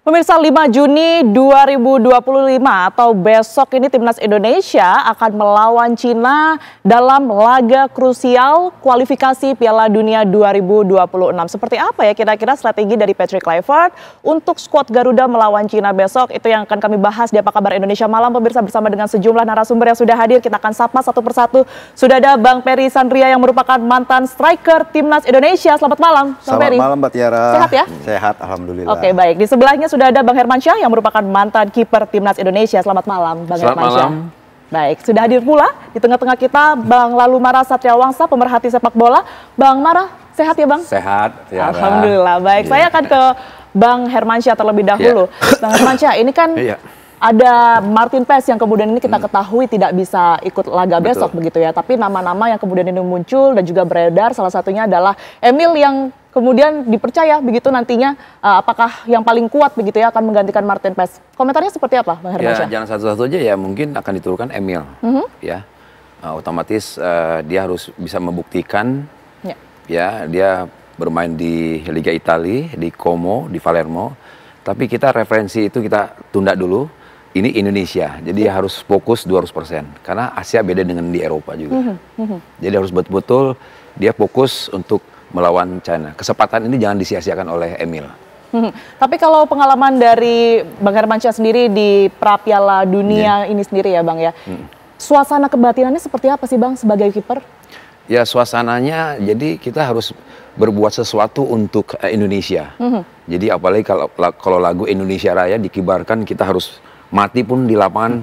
Pemirsa, 5 Juni 2025 atau besok ini Timnas Indonesia akan melawan Cina dalam laga krusial kualifikasi Piala Dunia 2026. Seperti apa ya kira-kira strategi dari Patrick Kluivert untuk skuad Garuda melawan Cina besok? Itu yang akan kami bahas di Apa Kabar Indonesia Malam, pemirsa, bersama dengan sejumlah narasumber yang sudah hadir. Kita akan sapa satu persatu. Sudah ada Bang Peri Sandria yang merupakan mantan striker Timnas Indonesia. Selamat malam, Bang Peri. Selamat malam, Mbak Tiara. Sehat ya? Sehat, alhamdulillah. Oke, baik. Di sebelahnya sudah ada Bang Hermansyah yang merupakan mantan kiper Timnas Indonesia. Selamat malam, Bang Hermansyah. Selamat malam. Baik, sudah hadir pula di tengah-tengah kita Bang Lalumara Satriawangsa, pemerhati sepak bola. Bang Mara, sehat ya Bang? Sehat, Tiara. Alhamdulillah. Baik, saya akan ke Bang Hermansyah terlebih dahulu. Bang Hermansyah, ini kan ada Martin Paes yang kemudian ini kita ketahui tidak bisa ikut laga besok begitu ya. Tapi nama-nama yang kemudian ini muncul dan juga beredar, salah satunya adalah Emil yang kemudian dipercaya begitu nantinya apakah yang paling kuat begitu ya akan menggantikan Martin Paes. Komentarnya seperti apa, Bang Hermansyah? Ya, jangan satu-satu aja ya, mungkin akan diturunkan Emil. Ya, otomatis dia harus bisa membuktikan. Ya, dia bermain di Liga Italia, di Como, di Palermo. Tapi kita referensi itu kita tunda dulu. Ini Indonesia, jadi harus fokus 200%. Karena Asia beda dengan di Eropa juga. Jadi harus betul-betul dia fokus untuk melawan China. Kesempatan ini jangan disia-siakan oleh Emil. Tapi kalau pengalaman dari Bang Hermansyah sendiri di Piala Dunia ini sendiri ya Bang ya, suasana kebatinannya seperti apa sih Bang sebagai kiper? Ya suasananya, jadi kita harus berbuat sesuatu untuk Indonesia. Jadi apalagi kalau lagu Indonesia Raya dikibarkan, kita harus mati pun di lapangan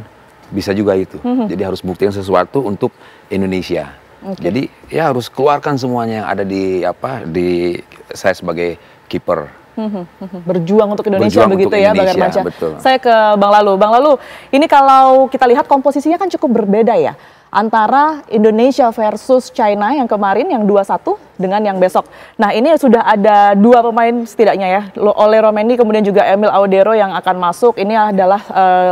bisa juga itu. Jadi harus buktikan sesuatu untuk Indonesia. Jadi ya harus keluarkan semuanya yang ada di saya sebagai kiper. Berjuang untuk Indonesia begitu untuk ya Bang Hermansyah. Saya ke Bang Lalu. Bang Lalu, ini kalau kita lihat komposisinya kan cukup berbeda ya antara Indonesia versus China yang kemarin yang 2-1 dengan yang besok. Nah, ini sudah ada dua pemain setidaknya ya, Ole Romendy kemudian juga Emil Audero yang akan masuk. Ini adalah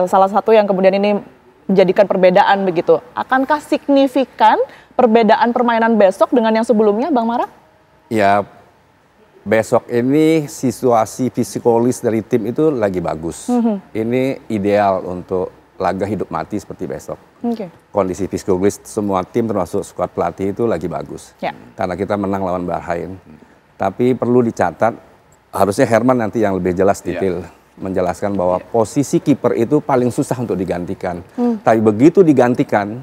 salah satu yang kemudian ini menjadikan perbedaan begitu. Akankah signifikan perbedaan permainan besok dengan yang sebelumnya, Bang Mara? Ya, besok ini situasi psikologis dari tim itu lagi bagus. Ini ideal untuk laga hidup mati seperti besok. Kondisi psikologis semua tim termasuk skuad pelatih itu lagi bagus. Karena kita menang lawan Bahrain. Tapi perlu dicatat, harusnya Herman nanti yang lebih jelas detail menjelaskan bahwa posisi kiper itu paling susah untuk digantikan. Tapi begitu digantikan,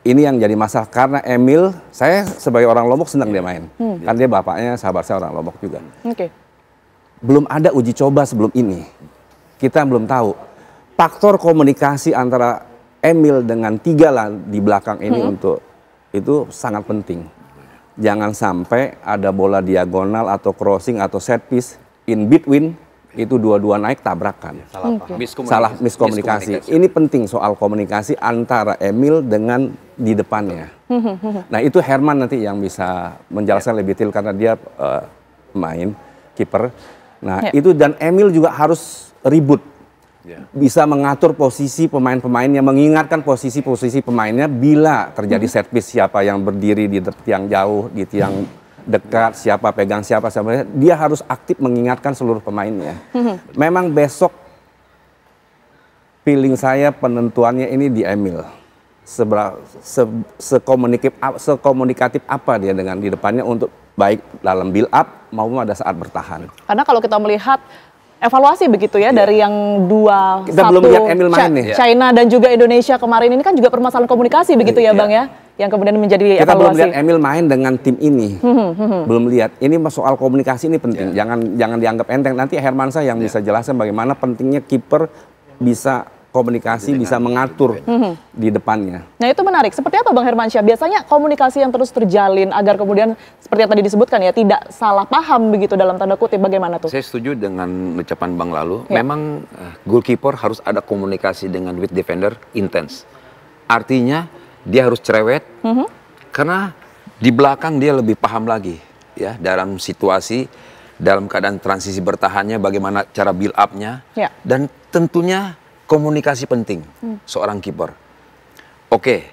ini yang jadi masalah karena Emil, saya sebagai orang Lombok senang dia main. Kan dia bapaknya sahabat saya orang Lombok juga. Belum ada uji coba sebelum ini. Kita belum tahu. Faktor komunikasi antara Emil dengan tiga lah di belakang ini untuk itu sangat penting. Jangan sampai ada bola diagonal atau crossing atau set piece in between itu dua-dua naik tabrakan. Salah miskomunikasi. Ini penting soal komunikasi antara Emil dengan di depannya. Nah itu Herman nanti yang bisa menjelaskan lebih detail karena dia main kiper. Nah itu dan Emil juga harus ribut. Bisa mengatur posisi pemain-pemainnya, mengingatkan posisi-posisi pemainnya bila terjadi set piece, siapa yang berdiri di tiang jauh, di tiang dekat, siapa pegang siapa, dia harus aktif mengingatkan seluruh pemainnya. Memang besok feeling saya penentuannya ini di Emil. Sekomunikatif apa dia dengan di depannya untuk baik dalam build up maupun pada saat bertahan. Karena kalau kita melihat evaluasi begitu ya dari yang 2-1 China dan juga Indonesia kemarin ini kan juga permasalahan komunikasi begitu ya Bang ya, yang kemudian menjadi kita evaluasi. Belum lihat Emil main dengan tim ini, belum lihat. Ini soal komunikasi ini penting, jangan dianggap enteng. Nanti Hermansyah yang bisa jelaskan bagaimana pentingnya kiper bisa komunikasi, bisa mengatur di depannya. Nah itu menarik. Seperti apa Bang Hermansyah? Biasanya komunikasi yang terus terjalin agar kemudian seperti yang tadi disebutkan ya tidak salah paham begitu dalam tanda kutip. Bagaimana tuh? Saya setuju dengan ucapan Bang Lalu. Memang goalkeeper harus ada komunikasi dengan with defender intens. Artinya dia harus cerewet karena di belakang dia lebih paham lagi ya dalam situasi, dalam keadaan transisi bertahannya, bagaimana cara build up-nya dan tentunya komunikasi penting seorang kiper. Oke,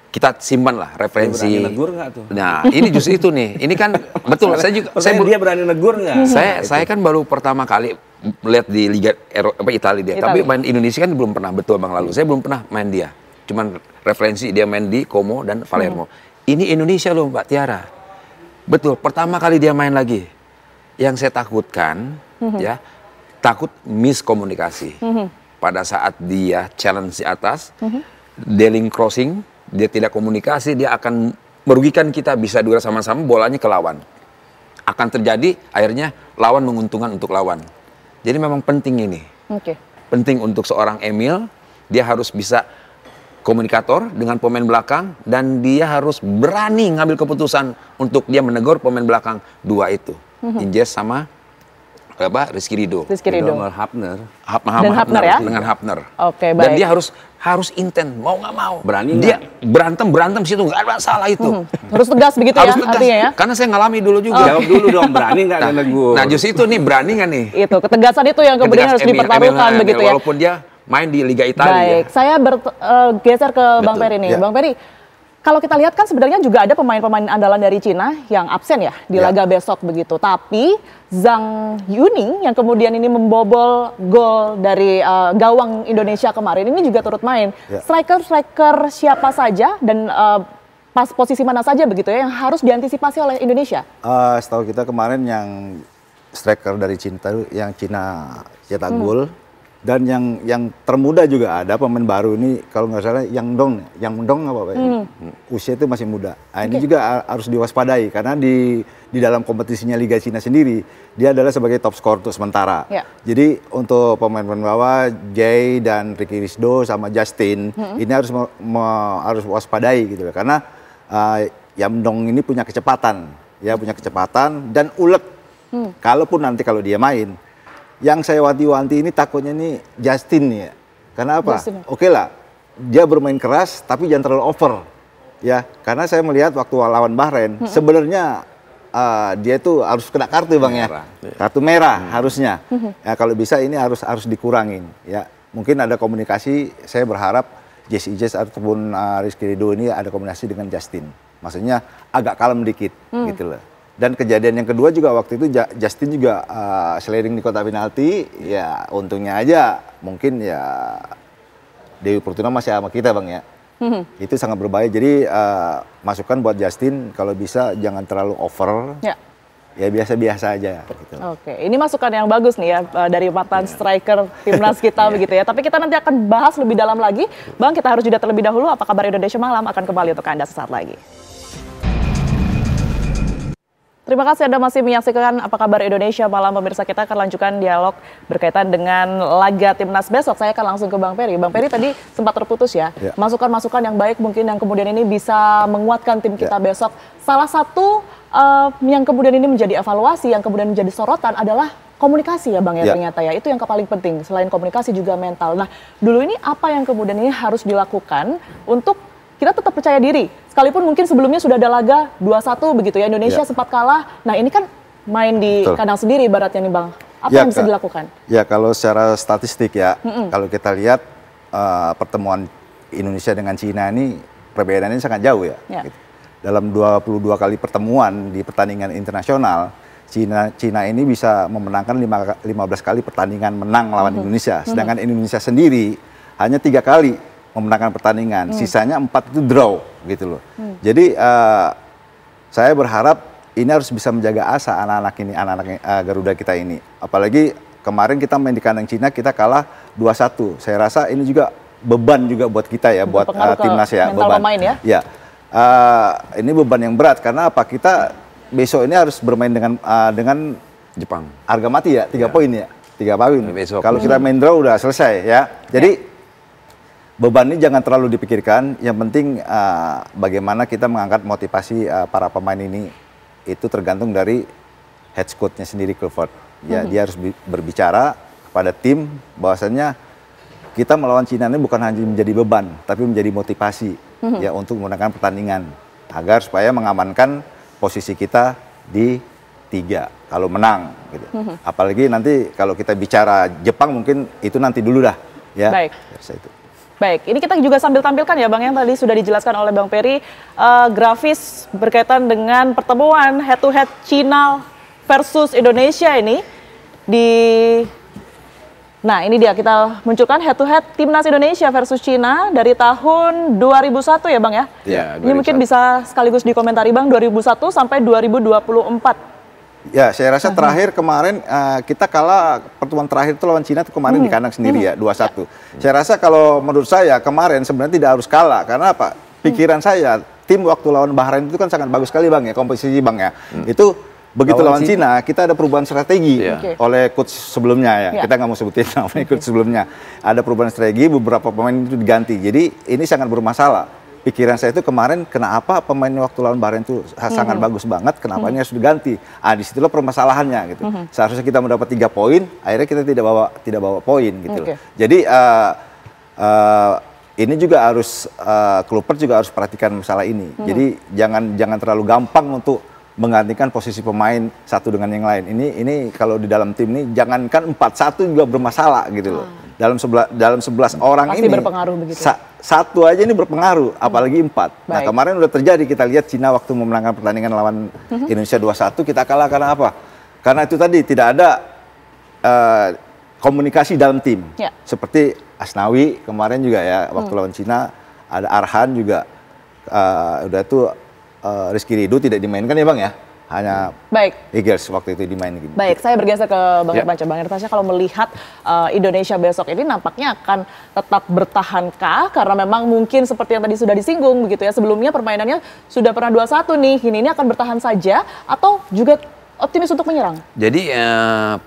kita simpan lah referensi. Dia berani negur nggak tuh? Nah, ini justru itu nih. Ini kan betul. Saya juga. Dia berani negur nggak? Saya kan baru pertama kali lihat di Liga Eropa Italia dia. Tapi main Indonesia kan belum pernah, betul Bang Lalu. Saya belum pernah main dia. Cuman referensi dia main di Como dan Palermo. Ini Indonesia loh Mbak Tiara. Betul, pertama kali dia main lagi. Yang saya takutkan, ya, takut miskomunikasi. Pada saat dia challenge di atas, dealing crossing, dia tidak komunikasi, dia akan merugikan kita, bisa duel sama-sama, bolanya ke lawan. Akan terjadi, akhirnya lawan menguntungkan untuk lawan. Jadi memang penting ini. Penting untuk seorang Emil, dia harus bisa komunikator dengan pemain belakang, dan dia harus berani ngambil keputusan untuk dia menegur pemain belakang dua itu. Injes sama Rizky Ridho. Hapner. Hapner ya? Dengan Hapner. Oke, baik. Dan dia harus intent, mau nggak mau. Berani dia berantem situ, nggak ada masalah itu. Harus tegas begitu harus ya, tegas. artinya ya? Karena saya ngalami dulu juga. Jawab dulu dong, berani nggak negur? Nah justru itu nih, berani nggak nih? Itu, ketegasan itu yang kemudian harus dipertaruhkan begitu ya? Walaupun dia main di Liga Italia. Baik, saya bergeser ke Bang Peri nih. Bang Peri, kalau kita lihat kan sebenarnya juga ada pemain-pemain andalan dari Cina yang absen ya di laga besok begitu. Tapi Zhang Yuning yang kemudian ini membobol gol dari gawang Indonesia kemarin ini juga turut main. Striker-striker siapa saja dan pas posisi mana saja begitu ya yang harus diantisipasi oleh Indonesia? Setahu kita kemarin yang striker dari Cina cetak gol. Dan yang termuda juga ada pemain baru ini, kalau nggak salah Yang Dong apa Pak? Usia itu masih muda. Nah, ini juga harus diwaspadai karena di dalam kompetisinya Liga Cina sendiri dia adalah sebagai top skor untuk sementara. Jadi untuk pemain-pemain bawah Jay dan Ricky Rizdo sama Justin ini harus waspadai gitu karena Yang Dong ini punya kecepatan, dan ulet. Kalau dia main. Yang saya wanti-wanti ini takutnya nih Justin nih ya. Karena apa? Oke lah, dia bermain keras tapi jangan terlalu over. Ya, karena saya melihat waktu lawan Bahrain, sebenarnya dia itu harus kena kartu Bang ya. Kartu merah harusnya. Ya, kalau bisa ini harus dikurangin ya. Mungkin ada komunikasi, saya berharap Jesse ataupun Rizky Ridho ini ada komunikasi dengan Justin. Maksudnya agak kalem dikit gitu loh. Dan kejadian yang kedua juga waktu itu Justin juga sliding di kotak penalti, ya untungnya aja mungkin ya Dewi Fortuna masih sama kita Bang ya. Itu sangat berbahaya, jadi masukan buat Justin kalau bisa jangan terlalu over, ya biasa-biasa aja. Gitu. Oke, ini masukan yang bagus nih ya dari mantan striker timnas kita begitu ya. Tapi kita nanti akan bahas lebih dalam lagi. Bang, kita harus jeda terlebih dahulu. Apa kabar Indonesia Malam akan kembali untuk Anda sesaat lagi. Terima kasih Anda masih menyaksikan Apa Kabar Indonesia Malam. Pemirsa, kita akan lanjutkan dialog berkaitan dengan laga timnas besok. Saya akan langsung ke Bang Peri. Bang Peri tadi sempat terputus ya. Masukan-masukan yang baik mungkin yang kemudian ini bisa menguatkan tim kita besok. Salah satu yang kemudian ini menjadi evaluasi, yang kemudian menjadi sorotan adalah komunikasi ya Bang ya ternyata ya. Itu yang paling penting. Selain komunikasi juga mental. Nah dulu ini apa yang kemudian ini harus dilakukan untuk kita tetap percaya diri, sekalipun mungkin sebelumnya sudah ada laga 2-1 begitu ya, Indonesia sempat kalah. Nah ini kan main di kandang sendiri ibaratnya nih Bang, apa yang bisa dilakukan? Ya kalau secara statistik ya, kalau kita lihat pertemuan Indonesia dengan Cina ini perbedaannya sangat jauh ya. Gitu. Dalam 22 kali pertemuan di pertandingan internasional, Cina ini bisa memenangkan 15 kali pertandingan menang lawan Indonesia, sedangkan Indonesia sendiri hanya 3 kali memenangkan pertandingan, sisanya 4 itu draw gitu loh. Jadi saya berharap ini harus bisa menjaga asa anak-anak Garuda kita ini. Apalagi kemarin kita main di kandang Cina, kita kalah 2-1. Saya rasa ini juga beban juga buat kita ya, buat timnas ya, beban. Pemain ya. Ya, ini beban yang berat karena apa? Kita besok ini harus bermain dengan Jepang. Harga mati ya, 3 poin ya, 3 poin. Kalau kita main draw udah selesai ya. Jadi beban ini jangan terlalu dipikirkan, yang penting bagaimana kita mengangkat motivasi para pemain ini, itu tergantung dari head coach-nya sendiri, Clifford. Ya, dia harus berbicara kepada tim bahwasannya kita melawan Cina ini bukan hanya menjadi beban, tapi menjadi motivasi ya untuk memenangkan pertandingan, agar supaya mengamankan posisi kita di 3 kalau menang. Gitu. Apalagi nanti kalau kita bicara Jepang mungkin itu nanti dulu dah. Ya. Baik. Itu. Baik, ini kita juga sambil tampilkan ya Bang yang tadi sudah dijelaskan oleh Bang Peri grafis berkaitan dengan pertemuan head to head Cina versus Indonesia ini di Nah, ini dia kita munculkan head to head Timnas Indonesia versus Cina dari tahun 2001 ya Bang ya? Ya, ini mungkin bisa sekaligus dikomentari Bang, 2001 sampai 2024. Ya, saya rasa terakhir kemarin kita kalah pertemuan terakhir itu lawan Cina itu kemarin di kandang sendiri ya, 2-1. Saya rasa kalau menurut saya kemarin sebenarnya tidak harus kalah, karena apa? Pikiran saya, tim waktu lawan Bahrain itu kan sangat bagus sekali Bang ya, komposisi Bang ya. Itu begitu lawan Cina, kita ada perubahan strategi oleh coach sebelumnya ya. Kita nggak mau sebutin namanya coach sebelumnya. Ada perubahan strategi, beberapa pemain itu diganti. Jadi ini sangat bermasalah. Pikiran saya itu kemarin, kenapa pemain waktu lawan Bahrain itu sangat bagus banget, kenapanya harus diganti? Disitulah permasalahannya gitu. Seharusnya kita mendapat 3 poin, akhirnya kita tidak bawa poin gitu. Jadi ini juga harus Kluivert juga harus perhatikan masalah ini. Jadi jangan terlalu gampang untuk menggantikan posisi pemain satu dengan yang lain. Ini kalau di dalam tim ini jangankan 4-1 juga bermasalah gitu loh. Dalam 11 orang pasti ini berpengaruh begitu. Satu aja ini berpengaruh, apalagi 4. Nah, kemarin udah terjadi, kita lihat Cina waktu memenangkan pertandingan lawan Indonesia 2-1, kita kalah karena apa? Karena itu tadi tidak ada komunikasi dalam tim. Seperti Asnawi kemarin juga ya, waktu lawan Cina, ada Arhan juga, udah itu Rizky Ridho tidak dimainkan ya Bang ya? Hanya Eagles waktu itu dimainin. Baik, saya bergeser ke Bang Irfansyah. Bang Irfansyah, kalau melihat Indonesia besok ini nampaknya akan tetap bertahankah? Karena memang mungkin seperti yang tadi sudah disinggung begitu ya, sebelumnya permainannya sudah pernah 2-1 nih, ini akan bertahan saja atau juga optimis untuk menyerang? Jadi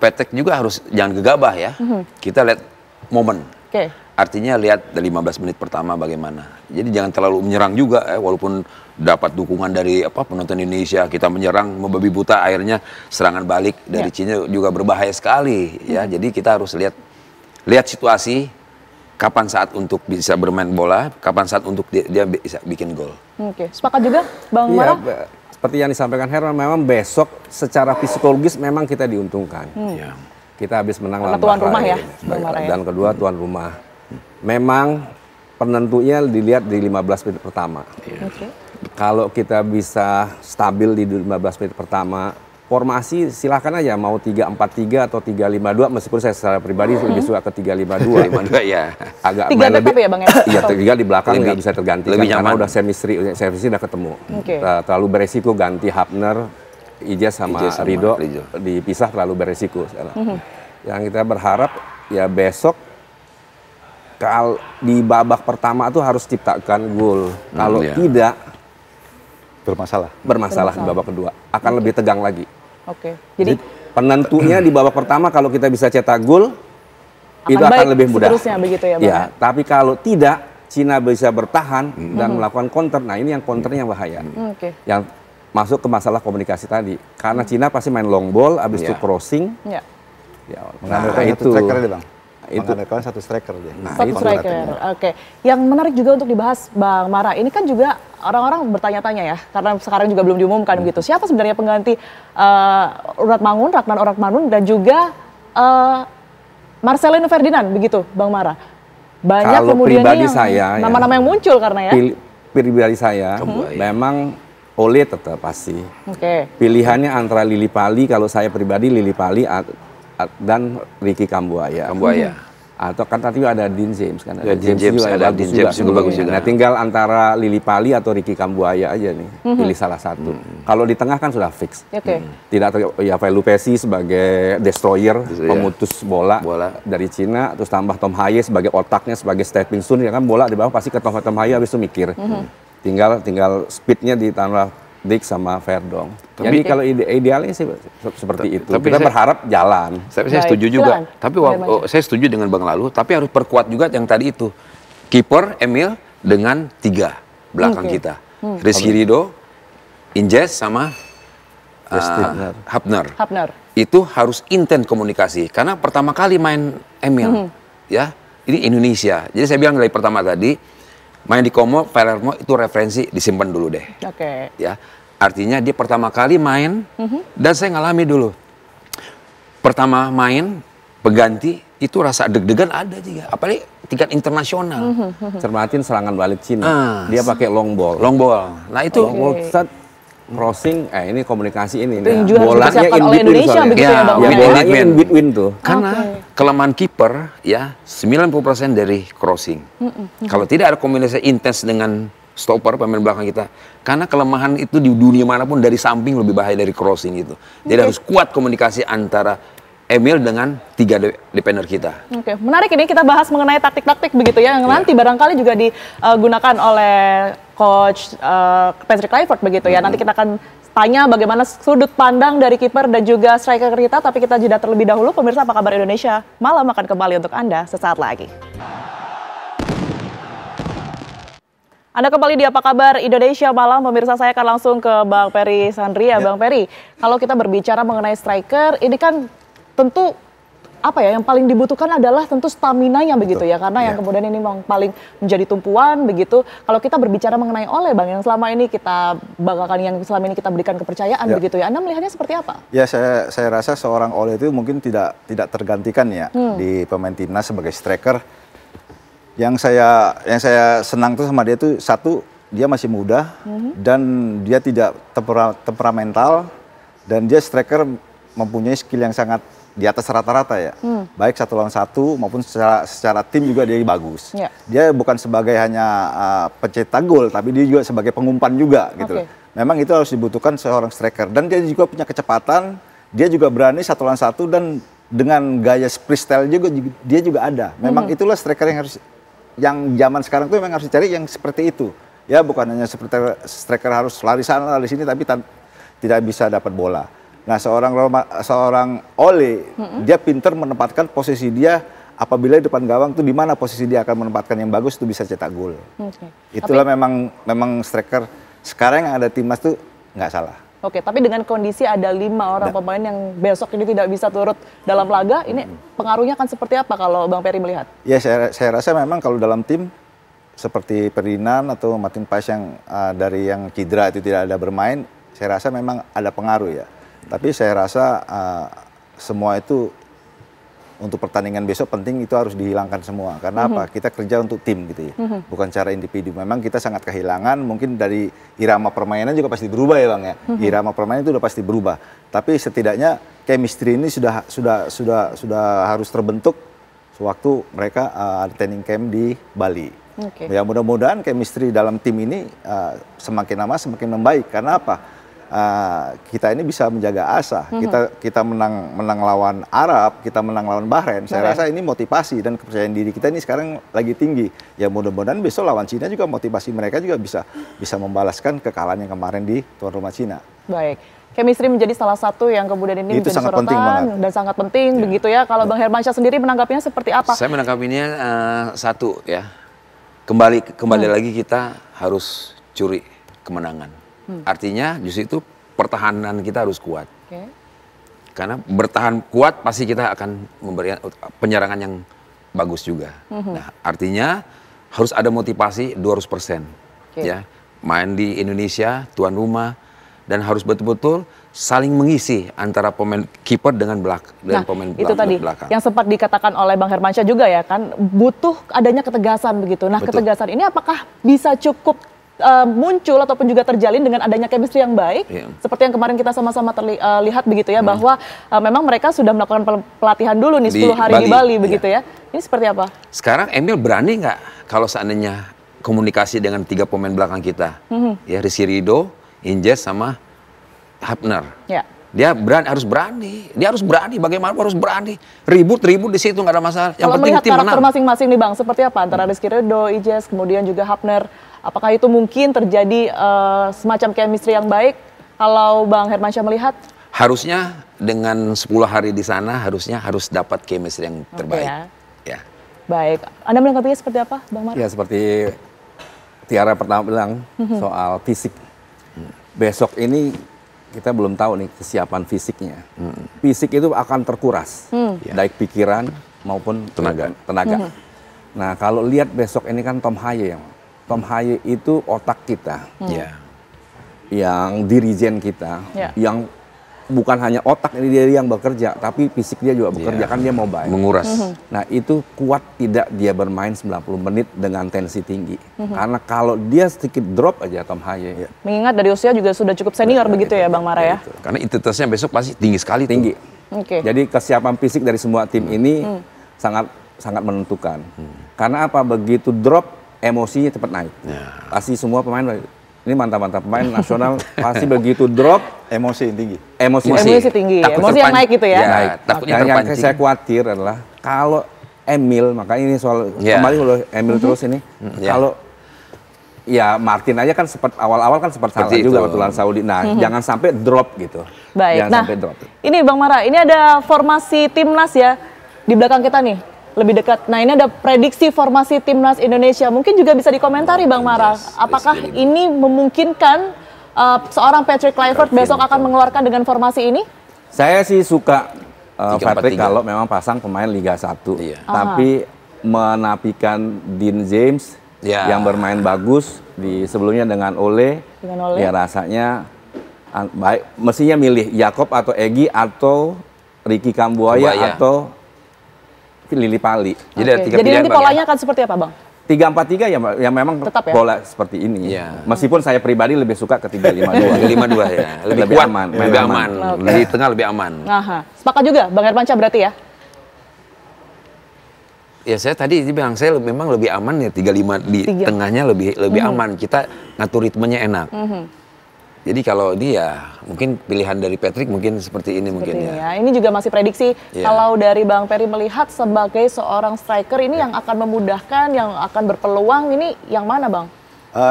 Petek juga harus jangan gegabah ya. Kita lihat momen. Artinya lihat dari 15 menit pertama bagaimana. Jadi jangan terlalu menyerang juga walaupun dapat dukungan dari penonton Indonesia, kita menyerang membabi buta, akhirnya serangan balik dari Cina juga berbahaya sekali ya. Jadi kita harus lihat situasi, kapan saat untuk bisa bermain bola, kapan saat untuk dia bisa bikin gol. Sepakat juga Bang Mara? Seperti yang disampaikan Herman, memang besok secara psikologis memang kita diuntungkan. Kita habis menang lawan tuan rumah ya, Bang Mara ya. Dan kedua tuan rumah. Memang penentunya dilihat di 15 menit pertama. Kalau kita bisa stabil di 15 menit pertama, formasi silahkan aja mau 3-4-3 atau 3-5-2, meskipun saya secara pribadi lebih suka ke 3-5-2. 5-2 ya. Agak 3 backup ya Bang ya? Iya, 3 di belakang nggak bisa tergantikan karena udah chemistry udah ketemu. Terlalu beresiko ganti Hapner, Ijaz sama Ridho dipisah, terlalu beresiko. Yang kita berharap ya besok kalau di babak pertama tuh harus ciptakan gol. Kalau tidak bermasalah di babak kedua, akan lebih tegang lagi. Jadi penentunya di babak pertama kalau kita bisa cetak gol itu akan lebih mudah. Begitu ya, Bang? Ya, tapi kalau tidak, Cina bisa bertahan dan melakukan counter. Nah, ini yang counternya yang bahaya. Yang masuk ke masalah komunikasi tadi. Karena Cina pasti main long ball, habis itu crossing. Itu Bang. Mengandalkan satu striker dia. Satu striker. Yang menarik juga untuk dibahas Bang Mara, ini kan juga orang-orang bertanya-tanya ya, karena sekarang juga belum diumumkan begitu. Siapa sebenarnya pengganti Ragnar Oratmangun dan juga Marcelino Ferdinand begitu, Bang Mara? Banyak kalau kemudian nama-nama yang muncul karena ya. Pribadi saya, memang Ole tetap pasti. Pilihannya antara Lili Pali, kalau saya pribadi Lili Pali dan Ricky Kambuaya. Atau kan tadi ada Dean James kan. James juga bagus juga. Nah, tinggal antara Lili Pali atau Ricky Kambuaya aja nih. Pilih salah satu. Kalau di tengah kan sudah fix. Tidak ya Lupesi sebagai destroyer, pemutus bola dari Cina, terus tambah Tom Haye sebagai otaknya, sebagai stepping stone, ya kan bola di bawah pasti ke Tom Haye habis itu mikir. Tinggal speednya ditambah Dik sama Verdong. Jadi kalau idealnya sih seperti itu. Tapi kita berharap jalan. Saya setuju juga. Tapi saya setuju dengan Bang Lalu. Tapi harus perkuat juga yang tadi itu. Kiper Emil dengan 3 belakang kita. Rizky Ridho, Injaz sama Hapner. Itu harus intens komunikasi. Karena pertama kali main Emil, ya ini Indonesia. Jadi saya bilang dari pertama tadi, main di Como, Palermo itu referensi disimpan dulu deh. Ya, artinya dia pertama kali main dan saya ngalami dulu. Pertama main pengganti itu rasa deg-degan ada juga, apalagi tingkat internasional. Cermatin serangan balik Cina. Dia pakai long ball. Nah itu long ball set, crossing, ini komunikasi ini. Itu yang juga harus dipersiapkan oleh Indonesia begitu ya Bang? Ya, bolanya in between tuh. Karena kelemahan kiper ya 90% dari crossing. Kalau tidak ada komunikasi intens dengan stopper pemain belakang kita, karena kelemahan itu di dunia manapun dari samping lebih bahaya dari crossing itu. Jadi harus kuat komunikasi antara Emil dengan 3 defender kita. Oke, menarik ini kita bahas mengenai taktik-taktik begitu ya, yang nanti barangkali juga digunakan oleh Coach Patrick Kluivert begitu ya. Nanti kita akan tanya bagaimana sudut pandang dari kiper dan juga striker kita, tapi kita jeda terlebih dahulu. Pemirsa, Apa Kabar Indonesia Malam akan kembali untuk Anda sesaat lagi. Anda kembali di Apa Kabar Indonesia Malam, pemirsa. Saya akan langsung ke Bang Peri Sandria. Bang Peri, kalau kita berbicara mengenai striker, ini kan tentu yang paling dibutuhkan adalah tentu stamina-nya begitu ya, karena yang kemudian ini memang paling menjadi tumpuan begitu. Kalau kita berbicara mengenai Ole, Bang, yang selama ini kita banggakan, yang selama ini kita berikan kepercayaan begitu ya, Anda melihatnya seperti apa? Ya, saya rasa seorang Ole itu mungkin tidak tergantikan ya di pemain timnas sebagai striker. Yang saya senang tuh sama dia tuh, satu, dia masih muda dan dia tidak temperamental, dan dia striker mempunyai skill yang sangat di atas rata-rata ya. Baik 1 lawan 1 maupun secara tim juga dia bagus. Dia bukan sebagai hanya pencetak gol, tapi dia juga sebagai pengumpan juga gitu. Memang itu harus dibutuhkan seorang striker, dan dia juga punya kecepatan, dia juga berani 1 lawan 1, dan dengan gaya freestyle juga dia juga ada. Memang itulah striker yang zaman sekarang tuh memang harus dicari yang seperti itu. Ya, bukan hanya seperti striker harus lari sana lari sini tapi tidak bisa dapat bola. Nah, seorang Ole, dia pintar menempatkan posisi dia apabila di depan gawang tuh di mana posisi dia akan menempatkan yang bagus tuh bisa cetak gol. Itulah memang striker sekarang yang ada timnas tuh nggak salah. Oke, tapi dengan kondisi ada 5 orang pemain yang besok ini tidak bisa turut dalam laga, ini pengaruhnya akan seperti apa kalau Bang Peri melihat? Ya, saya rasa memang kalau dalam tim seperti Ferdinand atau Martin Paes yang dari yang cedera itu tidak ada bermain, saya rasa memang ada pengaruh ya. Tapi saya rasa semua itu untuk pertandingan besok penting itu harus dihilangkan semua. Karena apa? Kita kerja untuk tim gitu ya, bukan cara individu. Memang kita sangat kehilangan, mungkin dari irama permainan juga pasti berubah ya Bang ya. Irama permainan itu udah pasti berubah. Tapi setidaknya chemistry ini sudah harus terbentuk sewaktu mereka ada training camp di Bali. Ya, mudah-mudahan chemistry dalam tim ini semakin lama semakin membaik. Karena apa? Kita ini bisa menjaga asa. Kita menang lawan Arab, kita menang lawan Bahrain. Saya rasa ini motivasi dan kepercayaan diri kita ini sekarang lagi tinggi. Ya, mudah-mudahan besok lawan Cina juga motivasi mereka juga bisa membalaskan kekalahan yang kemarin di tuan rumah Cina. Baik. Chemistry menjadi salah satu yang kemudian ini itu menjadi sorotan dan sangat penting begitu ya. Kalau Bang Hermansyah sendiri menanggapinya seperti apa? Saya menanggapinya satu ya. Kembali lagi kita harus curi kemenangan. Artinya justru itu pertahanan kita harus kuat. Karena bertahan kuat pasti kita akan memberikan penyerangan yang bagus juga. Nah, artinya harus ada motivasi 200%. Ya, main di Indonesia, tuan rumah, dan harus betul-betul saling mengisi antara pemain kiper dengan pemain itu tadi belakang. Yang sempat dikatakan oleh Bang Hermansyah juga ya kan, butuh adanya ketegasan begitu. Nah, ketegasan ini apakah bisa cukup muncul ataupun juga terjalin dengan adanya chemistry yang baik, seperti yang kemarin kita sama-sama lihat begitu ya, bahwa memang mereka sudah melakukan pelatihan dulu nih 10 hari di Bali begitu ya. Ini seperti apa? Sekarang Emil berani nggak kalau seandainya komunikasi dengan 3 pemain belakang kita, ya Rizky Ridho, Injes sama Hapner. Dia harus berani. Dia harus berani. Bagaimana harus berani? Ribut di situ nggak ada masalah. Yang kalau penting melihat tim karakter menang. masing-masing nih Bang, seperti apa antara Rizky Ridho, Injes, kemudian juga Hapner? Apakah itu mungkin terjadi semacam chemistry yang baik kalau Bang Hermansyah melihat? Harusnya dengan 10 hari di sana harus dapat chemistry yang terbaik. Ya. Baik. Anda menanggapinya seperti apa, Bang Mar? Ya, seperti Tiara pertama bilang soal fisik. Besok ini kita belum tahu nih kesiapan fisiknya. Fisik itu akan terkuras, baik pikiran maupun tenaga. Nah, kalau lihat besok ini kan Tom Haye yang Tom Haye itu otak kita, yang dirijen kita, yang bukan hanya otak ini dia yang bekerja, tapi fisik dia juga bekerja, kan dia mobile. Menguras. Nah itu kuat tidak dia bermain 90 menit dengan tensi tinggi. Karena kalau dia sedikit drop aja Tom Haye. Mengingat dari usia juga sudah cukup senior begitu ya Bang Mara ya? Karena intensitasnya besok pasti tinggi sekali. Tinggi. Jadi kesiapan fisik dari semua tim ini sangat menentukan. Karena apa? Begitu drop, emosinya cepat naik. Pasti semua pemain, ini mantap-mantap pemain nasional pasti begitu drop Emosi tinggi. Emosi tinggi, Takut emosi yang naik gitu ya. naik. Takutnya Dan yang terpancing. saya khawatir adalah kalau Emil, makanya ini soal kembali kalau Emil terus ini, kalau ya Martin aja kan sempat awal-awal kan sempat salah juga waktu lawan Saudi. Nah, jangan sampai drop gitu. Baik. Jangan Nah, sampai drop. ini Bang Mara, ini ada formasi timnas ya di belakang kita nih, lebih dekat. Nah, ini ada prediksi formasi timnas Indonesia. Mungkin juga bisa dikomentari Bang Mara, apakah ini memungkinkan seorang Patrick Kluivert besok akan mengeluarkan dengan formasi ini? Saya sih suka Patrick 3-4-3. kalau memang pasang pemain Liga 1. Tapi menapikan Dean James yang bermain bagus di sebelumnya dengan Ole. Ya rasanya baik, mestinya milih Jakob atau Egy atau Ricky Kambuaya atau Lili Pali. Jadi ada 3 Jadi pilihan nanti Bang, polanya akan seperti apa Bang? 3-4-3 ya memang Tetap ya? bola seperti ini. Meskipun saya pribadi lebih suka ke 3-5-2. 3-5-2 ya. Lebih kuat, aman. lebih aman. Di tengah lebih aman. Aha. Sepakat juga Bang Hermansyah berarti ya? Ya saya tadi bilang saya memang lebih aman ya 3-5 di tengahnya lebih aman. Kita ngatur ritmenya enak. Jadi kalau dia mungkin pilihan dari Patrick mungkin seperti ini mungkin ya. Ini juga masih prediksi kalau dari Bang Peri melihat sebagai seorang striker ini yang akan memudahkan, yang akan berpeluang ini yang mana Bang?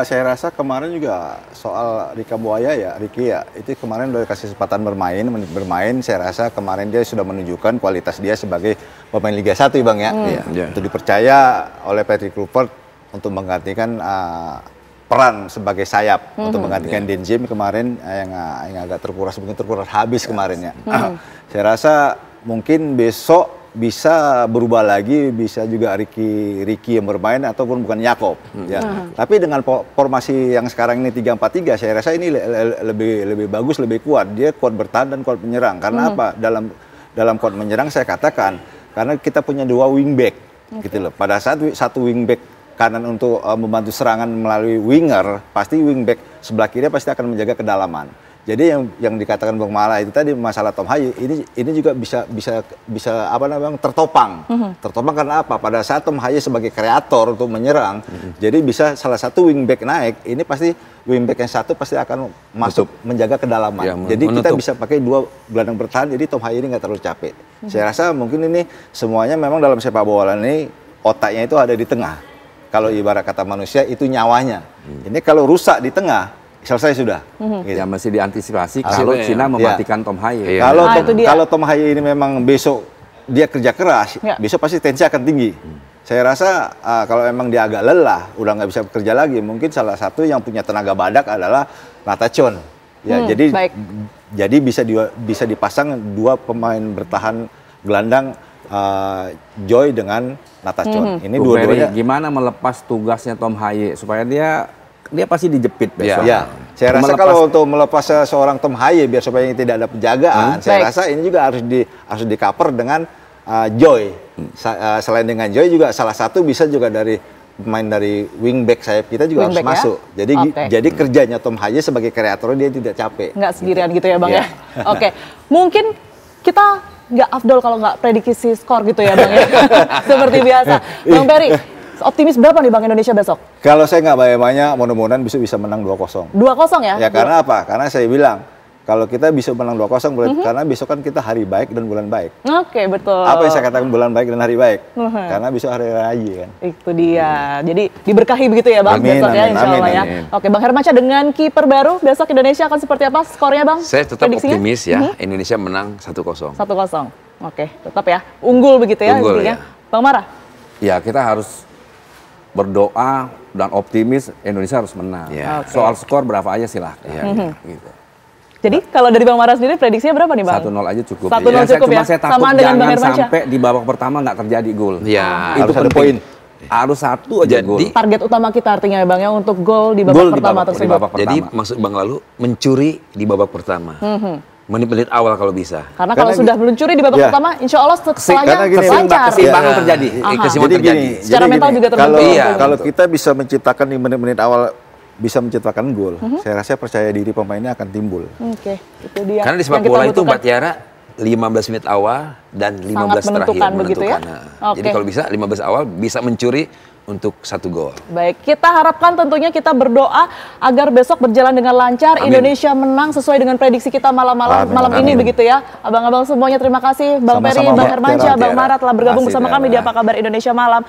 Saya rasa kemarin juga soal Ricky Kambuaya itu kemarin udah kasih kesempatan menit bermain, saya rasa kemarin dia sudah menunjukkan kualitas dia sebagai pemain Liga 1 Bang ya. Untuk dipercaya oleh Patrick Kluivert untuk menggantikan peran sebagai sayap untuk menggantikan Dean James kemarin yang agak terkuras habis kemarin ya. Saya rasa mungkin besok bisa berubah lagi, bisa juga Ricky yang bermain ataupun bukan Jakob ya. Tapi dengan formasi yang sekarang ini 3-4-3 saya rasa ini lebih bagus, lebih kuat. Dia kuat bertahan dan kuat menyerang. Karena apa? Dalam kuat menyerang saya katakan karena kita punya 2 wingback gitu loh. Pada saat satu wingback kanan untuk membantu serangan melalui winger, pasti wingback sebelah kiri pasti akan menjaga kedalaman. Jadi yang dikatakan Bang Mala itu tadi masalah Tom Haye ini juga bisa apa namanya tertopang. Tertopang karena apa? Pada saat Tom Haye sebagai kreator untuk menyerang, jadi bisa salah satu wingback naik, ini pasti wingback yang satu pasti akan masuk menjaga kedalaman. Ya, jadi kita bisa pakai 2 gelandang bertahan, jadi Tom Haye ini nggak terlalu capek. Saya rasa mungkin ini semuanya memang dalam sepak bola ini otaknya itu ada di tengah. Kalau ibarat kata manusia itu nyawanya. Ini kalau rusak di tengah, selesai sudah. Gitu. Ya mesti diantisipasi kalau Cina mematikan Tom Haye. Kalau Tom Haye ini memang besok dia kerja keras, besok pasti tensi akan tinggi. Saya rasa kalau memang dia agak lelah, udah nggak bisa bekerja lagi, mungkin salah satu yang punya tenaga badak adalah Natachon. Ya, jadi bisa dipasang 2 pemain bertahan gelandang Joy dengan Natachon. Ini dua-duanya gimana melepas tugasnya Tom Haye supaya dia pasti dijepit besok. Ya. Saya rasa kalau untuk melepas seorang Tom Haye biar supaya tidak ada penjagaan, saya rasa ini juga harus di-cover dengan Joy. Selain dengan Joy juga salah satu bisa juga dari pemain dari wingback sayap kita juga harus masuk. Jadi kerjanya Tom Haye sebagai kreator dia tidak capek. Nggak sendirian gitu ya Bang ya. Oke. Mungkin kita nggak afdol kalau nggak prediksi skor gitu ya Bang ya. Seperti biasa. Bang Peri, optimis berapa nih Bang Indonesia besok? Kalau saya nggak banyak-banyak, mudah-mudahan bisa menang 2-0. 2-0 ya? Ya karena apa? Karena saya bilang, kalau kita bisa menang 2-0, karena besok kan kita hari baik dan bulan baik. Oke, betul. Apa yang saya katakan bulan baik dan hari baik? Karena besok hari raya kan. Itu dia. Jadi diberkahi begitu ya Bang besok ya insya Allah ya. Oke, Bang Hermansyah dengan kiper baru, besok Indonesia akan seperti apa skornya Bang? Saya tetap optimis ya, Indonesia menang 1-0. 1-0. Oke, tetap ya. Unggul begitu ya intinya. Bang Mara? Ya, kita harus berdoa dan optimis Indonesia harus menang. Soal skor berapa aja silahkan. Gitu. Jadi kalau dari Bang Mara sendiri prediksinya berapa nih Bang? 1-0 aja cukup. 1-0 cukup ya? Saya takut jangan sampai di babak pertama nggak terjadi gol. Ya, itu penting. Poin. Harus 1 aja gol. Target utama kita artinya ya Bang ya untuk gol di babak pertama tersebut. Jadi maksud Bang Lalu mencuri di babak pertama. menit-menit awal kalau bisa. Karena kalau sudah meluncuri di babak pertama, insya Allah setelahnya lancar. Keseimbangan terjadi. Keseimbangan terjadi. Secara mental juga terbentuk. Kalau kita bisa menciptakan di menit-menit awal, bisa menciptakan gol, saya rasa percaya diri pemainnya akan timbul. Oke, itu dia. Karena di sepak bola itu Mbak Tiara 15 menit awal dan 15 terakhir begitu ya? Jadi kalau bisa 15 awal bisa mencuri untuk 1 gol. Baik, kita harapkan tentunya kita berdoa agar besok berjalan dengan lancar. Amin. Indonesia menang sesuai dengan prediksi kita malam ini begitu ya. Abang-abang semuanya terima kasih. Bang Peri, Bang Hermansyah, Bang Mara telah bergabung bersama kami di Apa Kabar Indonesia Malam.